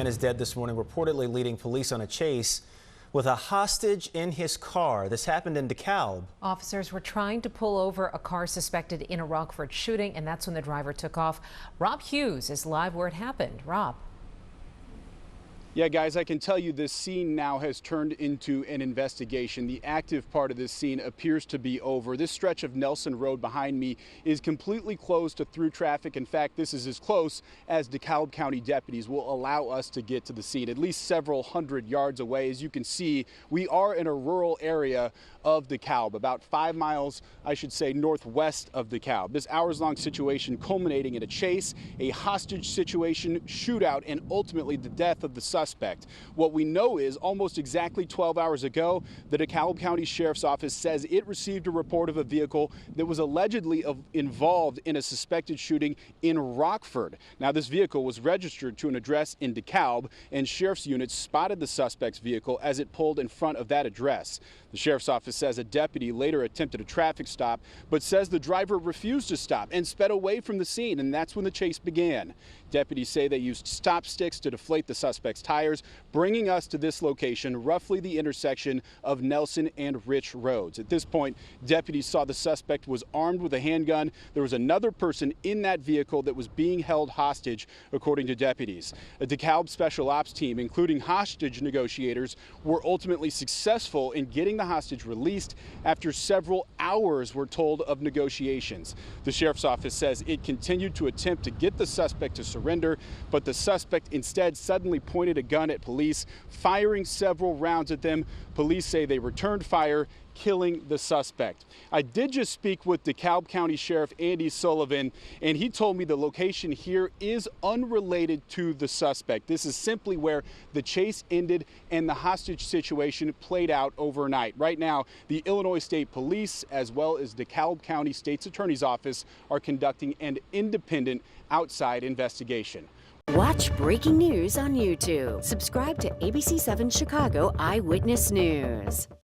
is dead this morning, reportedly leading police on a chase with a hostage in his car. This happened in DeKalb. Officers were trying to pull over a car suspected in a Rockford shooting, and that's when the driver took off. Rob Hughes is live where it happened. Rob. Yeah, guys, I can tell you this scene now has turned into an investigation. The active part of this scene appears to be over. This stretch of Nelson Road behind me is completely closed to through traffic. In fact, this is as close as DeKalb County deputies will allow us to get to the scene, at least several hundred yards away. As you can see, we are in a rural area of DeKalb, about 5 miles, I should say, northwest of DeKalb. This hours-long situation culminating in a chase, a hostage situation, shootout, and ultimately the death of the suspect. What we know is almost exactly 12 hours ago, the DeKalb County Sheriff's Office says it received a report of a vehicle that was allegedly involved in a suspected shooting in Rockford. Now, this vehicle was registered to an address in DeKalb, and sheriff's units spotted the suspect's vehicle as it pulled in front of that address. The Sheriff's Office says a deputy later attempted a traffic stop, but says the driver refused to stop and sped away from the scene, and that's when the chase began. Deputies say they used stop sticks to deflate the suspect's tires, bringing us to this location, roughly the intersection of Nelson and Rich Roads. At this point, deputies saw the suspect was armed with a handgun. There was another person in that vehicle that was being held hostage, according to deputies. A DeKalb Special Ops team, including hostage negotiators, were ultimately successful in getting the hostage released after several hours, we're told, of negotiations. The Sheriff's Office says it continued to attempt to get the suspect to surrender, but the suspect instead suddenly pointed a gun at police, firing several rounds at them. Police say they returned fire, killing the suspect. I did just speak with DeKalb County Sheriff Andy Sullivan, and he told me the location here is unrelated to the suspect. This is simply where the chase ended and the hostage situation played out overnight. Right now, the Illinois State Police, as well as DeKalb County State's Attorney's Office, are conducting an independent outside investigation. Watch breaking news on YouTube. Subscribe to ABC7 Chicago Eyewitness News.